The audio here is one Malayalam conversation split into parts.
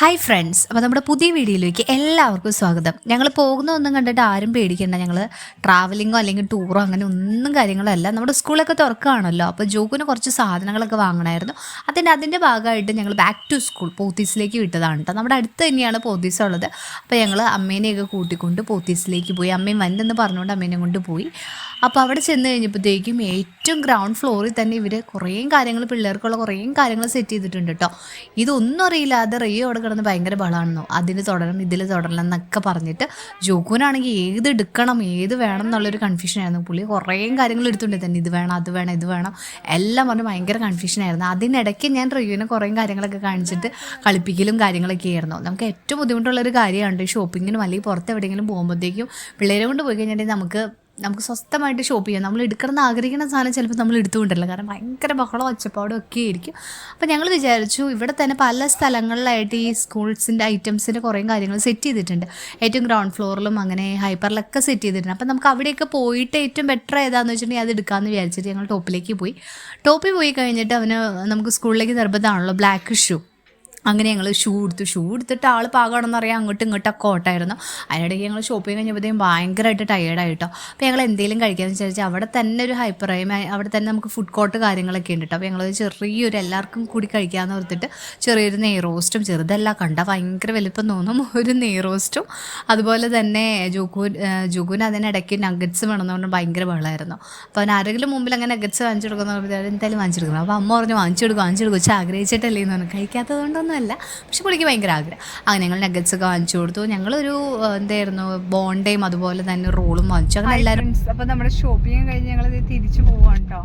ഹായ് ഫ്രണ്ട്സ്, അപ്പോൾ നമ്മുടെ പുതിയ വീഡിയോയിലേക്ക് എല്ലാവർക്കും സ്വാഗതം. ഞങ്ങൾ പോകുന്നതൊന്നും കണ്ടിട്ട് ആരും പേടിക്കേണ്ട. ഞങ്ങൾ ട്രാവലിങ്ങോ അല്ലെങ്കിൽ ടൂറോ അങ്ങനെ ഒന്നും കാര്യങ്ങളോ അല്ല. നമ്മുടെ സ്കൂളൊക്കെ തുറക്കുകയാണല്ലോ, അപ്പോൾ ജോക്കുന് കുറച്ച് സാധനങ്ങളൊക്കെ വാങ്ങണമായിരുന്നു. അതിൻ്റെ ഭാഗമായിട്ട് ഞങ്ങൾ ബാക്ക് ടു സ്കൂൾ പോത്തീസിലേക്ക് വിട്ടതാണ് കേട്ടോ. നമ്മുടെ അടുത്ത് തന്നെയാണ് പോത്തീസ് ഉള്ളത്. അപ്പോൾ ഞങ്ങൾ അമ്മേനെയൊക്കെ കൂട്ടിക്കൊണ്ട് പോത്തീസിലേക്ക് പോയി. അമ്മയും വന്നെന്ന് പറഞ്ഞുകൊണ്ട് അമ്മേനെ കൊണ്ട് പോയി. അപ്പോൾ അവിടെ ചെന്ന് കഴിഞ്ഞപ്പോഴത്തേക്കും ഏറ്റവും ഗ്രൗണ്ട് ഫ്ലോറിൽ തന്നെ ഇവർ കുറേ കാര്യങ്ങൾ, പിള്ളേർക്കുള്ള കുറേ കാര്യങ്ങൾ സെറ്റ് ചെയ്തിട്ടുണ്ട് കേട്ടോ. ഇതൊന്നും അറിയില്ല, അത് റിയോ അവിടെ കിടന്ന് ഭയങ്കര ബഹളമാണെന്നോ, അതിന് തുടരണം ഇതിൽ തുടരണം എന്നൊക്കെ പറഞ്ഞിട്ട് ജോക്കുനാണെങ്കിൽ ഏത് എടുക്കണം ഏത് വേണം എന്നുള്ളൊരു കൺഫ്യൂഷനായിരുന്നു. പുള്ളി കുറേ കാര്യങ്ങൾ എടുത്തുകൊണ്ട് തന്നെ ഇത് വേണം അത് വേണം ഇത് വേണം എല്ലാം പറഞ്ഞ് ഭയങ്കര കൺഫ്യൂഷനായിരുന്നു. അതിനിടയ്ക്ക് ഞാൻ റിയുവിനെ കുറേ കാര്യങ്ങളൊക്കെ കാണിച്ചിട്ട് കളിപ്പിക്കലും കാര്യങ്ങളൊക്കെ ആയിരുന്നു. നമുക്ക് ഏറ്റവും ബുദ്ധിമുട്ടുള്ളൊരു കാര്യമാണ് ഷോപ്പിങ്ങിനും അല്ലെങ്കിൽ പുറത്ത് എവിടെയെങ്കിലും പോകുമ്പോഴത്തേക്കും പിള്ളേരെ കൊണ്ട് പോയി കഴിഞ്ഞിട്ടുണ്ടെങ്കിൽ നമുക്ക് സ്വസ്ഥമായിട്ട് ഷോപ്പ് ചെയ്യാം. നമ്മൾ എടുക്കണമെന്ന് ആഗ്രഹിക്കുന്ന സാധനം ചിലപ്പോൾ നമ്മൾ എടുത്തുകൊണ്ടില്ല, കാരണം ഭയങ്കര ബഹളം ഒച്ചപ്പാടും ഒക്കെ ആയിരിക്കും. അപ്പോൾ ഞങ്ങൾ വിചാരിച്ചു ഇവിടെ തന്നെ പല സ്ഥലങ്ങളിലായിട്ട് ഈ സ്കൂൾസിൻ്റെ ഐറ്റംസിൻ്റെ കുറേ കാര്യങ്ങൾ സെറ്റ് ചെയ്തിട്ടുണ്ട്. ഏറ്റവും ഗ്രൗണ്ട് ഫ്ലോറിലും അങ്ങനെ ഹൈപ്പറിലൊക്കെ സെറ്റ് ചെയ്തിട്ടുണ്ട്. അപ്പോൾ നമുക്ക് അവിടെയൊക്കെ പോയിട്ട് ഏറ്റവും ബെറ്റർ ഏതാണെന്ന് വെച്ചിട്ടുണ്ടെങ്കിൽ അത് എടുക്കാമെന്ന് വിചാരിച്ചിട്ട് ഞങ്ങൾ ടോപ്പിൽ പോയി കഴിഞ്ഞിട്ട് നമുക്ക് സ്കൂളിലേക്ക് നിർബന്ധമാണല്ലോ ബ്ലാക്ക് ഷൂ. അങ്ങനെ ഞങ്ങൾ ഷൂ എടുത്തിട്ട് ആൾ പാകമാണെന്ന് അറിയാം, അങ്ങോട്ടും ഇങ്ങോട്ടൊക്കെ ഓട്ടായിരുന്നു. അതിനിടയ്ക്ക് ഞങ്ങൾ ഷോപ്പിംഗ് കഴിഞ്ഞപ്പോഴത്തേക്കും ഭയങ്കരമായിട്ട് ടയേർഡായിട്ടോ. അപ്പോൾ ഞങ്ങൾ എന്തെങ്കിലും കഴിക്കാമെന്ന് വിചാരിച്ചാൽ അവിടെ തന്നെ ഒരു ഹൈപ്പറായും അവിടെ തന്നെ നമുക്ക് ഫുഡ് കോർട്ട് കാര്യങ്ങളൊക്കെ ഉണ്ട് കേട്ടോ. അപ്പോൾ ഞങ്ങൾ ചെറിയൊരു എല്ലാവർക്കും കൂടി കഴിക്കാമെന്ന് ഓർത്തിട്ട് ചെറിയൊരു നെയ് റോസ്റ്റും, ചെറുതല്ല കണ്ട ഭയങ്കര വലിപ്പം തോന്നും, ഒരു നെയ് റോസ്റ്റും അതുപോലെ തന്നെ ജുഗുന് അതിനിടയ്ക്ക് നഗറ്റ്സ് വേണമെന്നുകൊണ്ട് ഭയങ്കര ബഹളമായിരുന്നു. അപ്പോൾ അവൻ ആരെങ്കിലും മുമ്പിൽ അങ്ങനെ നഗറ്റ്സ് വാങ്ങിച്ചു കൊടുക്കുന്ന എന്തായാലും വാങ്ങിച്ചെടുക്കണം. അപ്പോൾ അമ്മ പറഞ്ഞു വാങ്ങിച്ചു കൊടുക്കും വെച്ചാൽ ആഗ്രഹിച്ചിട്ടല്ലേ എന്ന് പറഞ്ഞു, കഴിക്കാത്തതുകൊണ്ടൊന്നും അല്ല, പക്ഷെ പുള്ളിക്ക് ഭയങ്കര ആഗ്രഹം. അങ്ങനെ ഞങ്ങൾ നഗറ്റ്സൊക്കെ വാങ്ങിച്ചു കൊടുത്തു. ഞങ്ങളൊരു എന്തായിരുന്നു ബോണ്ടയും അതുപോലെ തന്നെ റോളും വാങ്ങിച്ചു. അങ്ങനെ എല്ലാവരും. അപ്പോൾ നമ്മുടെ ഷോപ്പിംഗ് കഴിഞ്ഞ് ഞങ്ങൾ തിരിച്ചു പോവാണ് കേട്ടോ.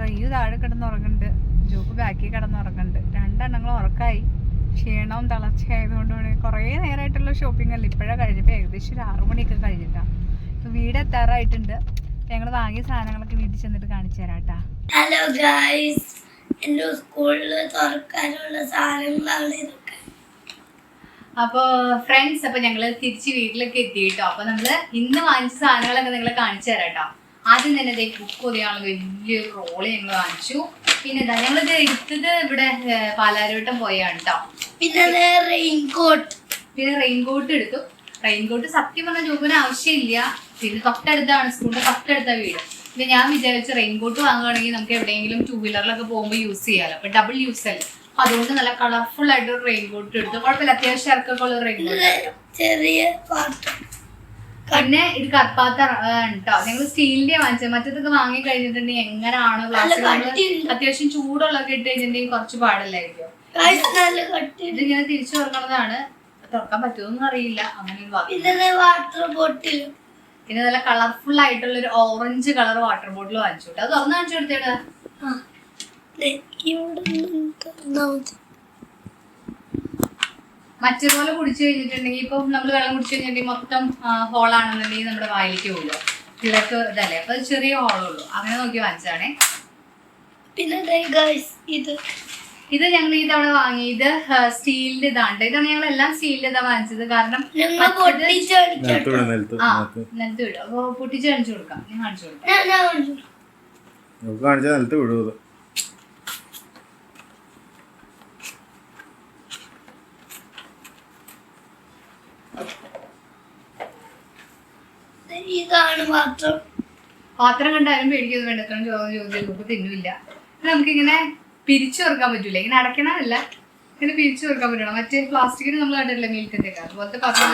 റയ്യു താഴെ കിടന്നുറങ്ങുന്നുണ്ട്, ജോക്ക് ബാക്കിൽ കിടന്നുറങ്ങുന്നുണ്ട്. രണ്ടെണ്ണങ്ങൾ ഉറക്കായി, ക്ഷീണവും തളർച്ചയായതുകൊണ്ട് കുറേ നേരമായിട്ടുള്ള ഷോപ്പിംഗ് അല്ല, ഇപ്പോഴാണ് കഴിഞ്ഞപ്പോൾ ഏകദേശം ഒരു 6 മണിയൊക്കെ കഴിഞ്ഞിട്ടാണ്. ഇപ്പോൾ വീട് എത്താറായിട്ടുണ്ട്. ഞങ്ങൾ വാങ്ങിയ സാധനങ്ങളൊക്കെ വീട്ടിൽ ചെന്നിട്ട് കാണിച്ചു തരാം കേട്ടോ. ഹലോ ഗൈസ്, എൻ്റെ സ്കൂളിൽ തുറക്കാനുള്ള സാധനങ്ങളാണ് ഇതൊക്കെ. അപ്പോൾ ഫ്രണ്ട്സ്, അപ്പോൾ ഞങ്ങൾ തിരിച്ച് വീട്ടിലൊക്കെ എത്തി കേട്ടോ. അപ്പോൾ നമ്മൾ ഇന്ന് വാങ്ങിച്ച സാധനങ്ങളൊക്കെ നിങ്ങളെ കാണിച്ചു തരാം കേട്ടോ. ആദ്യം തന്നെ ബുക്ക് പൊതിയാനുള്ള വലിയൊരു റോള് ഞങ്ങൾ വാങ്ങിച്ചു. പിന്നെ എന്താ ഞങ്ങളിത് എടുത്തത് ഇവിടെ പാലാരോട്ടം പോയാണ് കേട്ടോ. പിന്നെ റെയിൻകോട്ട് എടുത്തു. റെയിൻകോട്ട് സത്യം പറഞ്ഞാൽ ജോബിന് ആവശ്യമില്ല, പിന്നെ തൊട്ടടുത്താണ് സ്കൂളിന്റെ തൊട്ടടുത്ത വീട്. പിന്നെ ഞാൻ വിചാരിച്ച റെയിൻകോട്ട് വാങ്ങുകയാണെങ്കിൽ നമുക്ക് എവിടെയെങ്കിലും 2 വീലറിലൊക്കെ പോകുമ്പോൾ യൂസ് ചെയ്യാമല്ലോ, അപ്പൊ ഡബിൾ യൂസ് അല്ലേ. അതുകൊണ്ട് നല്ല കളർഫുൾ ആയിട്ട് ഒരു റെയിൻകോട്ട് എടുത്തു. കുഴപ്പമില്ല, അത്യാവശ്യം ഇറക്കൊക്കെ ഉള്ള റെയിൻകോട്ട്. പിന്നെ ഇത് കർപ്പാത്ത കേട്ടോ. ഞങ്ങൾ സ്റ്റീലിന്റെ വാങ്ങിച്ചത്. മറ്റേതൊക്കെ വാങ്ങി കഴിഞ്ഞിട്ടുണ്ടെങ്കിൽ എങ്ങനെയാണ് പ്ലാസ്റ്റിക് അത്യാവശ്യം ചൂടുള്ളതൊക്കെ ഇട്ട് കഴിഞ്ഞിട്ടുണ്ടെങ്കിൽ കുറച്ച് പാടല്ലായിരിക്കും. ഇത് ഇങ്ങനെ തിരിച്ചു തുറക്കണതാണ്, തുറക്കാൻ പറ്റുമോന്നും അറിയില്ല. അങ്ങനെ വാട്ടർ ബോട്ടിൽ, പിന്നെ നല്ല കളർഫുൾ ആയിട്ടുള്ള ഒരു ഓറഞ്ച് കളർ വാട്ടർ ബോട്ടിൽ വാങ്ങിച്ചു. അത് തുറന്ന് കാണിച്ചു കൊടുത്തേടാ. മറ്റേപോലെ കുടിച്ചു കഴിഞ്ഞിട്ടുണ്ടെങ്കിൽ ഇപ്പൊ നമ്മൾ വെള്ളം കുടിച്ചു കഴിഞ്ഞിട്ടുണ്ടെങ്കിൽ മൊത്തം ഹോളാണെന്നുണ്ടെങ്കിൽ നമ്മുടെ വായിലേക്ക് പോകുമല്ലോ, പിള്ളേർക്ക് ഇതല്ലേ, അപ്പൊ ചെറിയ ഹോളുള്ളൂ. അങ്ങനെ നോക്കി വാങ്ങിച്ചാണേ. പിന്നെ ഇത് ഞങ്ങൾ ഈ തവണ വാങ്ങിയത് സ്റ്റീലിന്റെ ഇതാണ്. ഇതാണ് ഞങ്ങൾ എല്ലാം സ്റ്റീലിന്റെ ഇതാ വാങ്ങിച്ചത്, കാരണം നിലത്ത് വിടും. അപ്പൊ പൊട്ടിച്ച് കാണിച്ചു കൊടുക്കാം. ഞാൻ കാണിച്ചു കൊടുക്കാം. ഇതാണ് പാത്രം കണ്ടാലും പേടിക്കൊന്നും വേണ്ട, എത്ര ചോദ്യം തിന്നില്ല. നമുക്കിങ്ങനെ പിരിച്ചു കൊടുക്കാൻ പറ്റൂല, ഇങ്ങനെ അടയ്ക്കണമല്ല, ഇങ്ങനെ പിരിച്ചു കൊടുക്കാൻ പറ്റണം. മറ്റേ പ്ലാസ്റ്റിക്കിന് നമ്മൾ കണ്ടിട്ടില്ല മീൽക്കത്തേക്ക്, അതുപോലത്തെ പാത്രം.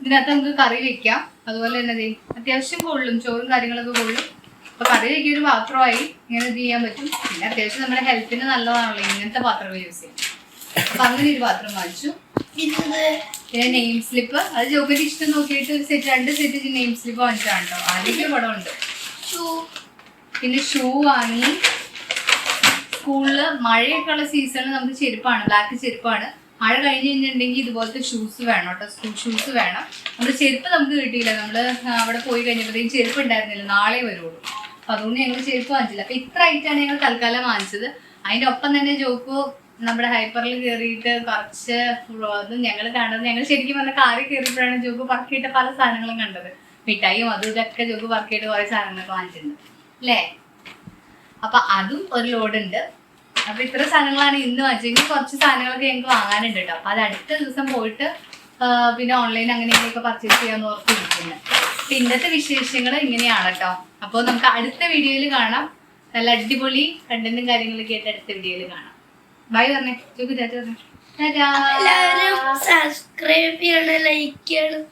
ഇതിനകത്ത് നമുക്ക് കറി വെക്കാം. അതുപോലെ തന്നെ അത്യാവശ്യം കൊള്ളും, ചോറും കാര്യങ്ങളൊക്കെ കൊള്ളും. അപ്പൊ കറി വെക്കിയ ഒരു പാത്രമായി ഇങ്ങനെ ഇത് ചെയ്യാൻ പറ്റും. പിന്നെ അത്യാവശ്യം നമ്മുടെ ഹെൽത്തിന് നല്ലതാണല്ലോ ഇങ്ങനത്തെ പാത്രങ്ങൾ യൂസ് ചെയ്യാൻ. അപ്പൊ അങ്ങനെ ഒരു പാത്രം വാങ്ങിച്ചു. പിന്നെ നെയിം സ്ലിപ്പ്, അത് ജോബിന്റെ ഇഷ്ടം നോക്കിയിട്ട് ഒരു സെറ്റ് 2 സെറ്റ് നെയിം സ്ലിപ്പ് വാങ്ങിച്ചാണ് കേട്ടോ. ആദ്യമൊക്കെ പടമുണ്ട്. പിന്നെ ഷൂ വാങ്ങി. സ്കൂളില് മഴയൊക്കെ ഉള്ള സീസണിൽ നമുക്ക് ചെരുപ്പാണ്, ബ്ലാക്ക് ചെരുപ്പാണ്. മഴ കഴിഞ്ഞ് കഴിഞ്ഞിട്ടുണ്ടെങ്കിൽ ഇതുപോലത്തെ ഷൂസ് വേണം കേട്ടോ, സ്കൂൾ ഷൂസ് വേണം. നമ്മുടെ ചെരുപ്പ് നമുക്ക് കിട്ടിയില്ല, നമ്മൾ അവിടെ പോയി കഴിഞ്ഞപ്പോഴത്തേക്കും ചെരുപ്പ് ഉണ്ടായിരുന്നില്ല, നാളെ വരുള്ളൂ. അപ്പൊ അതുകൊണ്ട് ഞങ്ങൾ ചെരുപ്പ് വാങ്ങിച്ചില്ല. അപ്പൊ ഇത്ര ആയിട്ടാണ് ഞങ്ങൾ തൽക്കാലം വാങ്ങിച്ചത്. അതിന്റെ ഒപ്പം തന്നെ ജോക്കു നമ്മുടെ ഹൈപ്പറിൽ കയറിയിട്ട് കുറച്ച് ഞങ്ങൾ കണ്ടത്, ഞങ്ങൾ ശരിക്കും പറഞ്ഞ കാറിൽ കയറിയപ്പോഴാണ് ജോക്ക് പറക്കിയിട്ട് പല സാധനങ്ങളും കണ്ടത്. മിഠായിയും അതും ഇതൊക്കെ ജോക്ക് പറക്കിയിട്ട് കുറെ സാധനങ്ങളൊക്കെ വാങ്ങിച്ചിട്ടുണ്ട് അല്ലേ. അപ്പൊ അതും ഒരു ലോഡ് ഉണ്ട്. അപ്പൊ ഇത്ര സാധനങ്ങളാണ് ഇന്ന് വാങ്ങിച്ചത്. ഇനി കുറച്ച് സാധനങ്ങളൊക്കെ ഞങ്ങൾക്ക് വാങ്ങാനുണ്ട് കേട്ടോ. അപ്പൊ അത് അടുത്ത ദിവസം പോയിട്ട് പിന്നെ ഓൺലൈൻ അങ്ങനെയൊക്കെ പർച്ചേസ് ചെയ്യാന്ന് ഓർത്തിരിക്കുന്നത്. അപ്പൊ ഇന്നത്തെ വിശേഷങ്ങൾ ഇങ്ങനെയാണ് കേട്ടോ. അപ്പോൾ നമുക്ക് അടുത്ത വീഡിയോയിൽ കാണാം. നല്ല അടിപൊളി കണ്ടന്റും കാര്യങ്ങളൊക്കെ ആയിട്ട് അടുത്ത വീഡിയോയിൽ കാണാം. ബൈ പറഞ്ഞേ ചോക്ക് ചാച്ച പറഞ്ഞേ. എല്ലാവരും സബ്സ്ക്രൈബ് ചെയ്യണം, ലൈക്ക് ചെയ്യണം,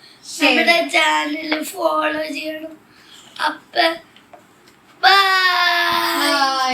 നമ്മുടെ ചാനൽ ഫോളോ ചെയ്യണം. അപ്പൊ ബൈ.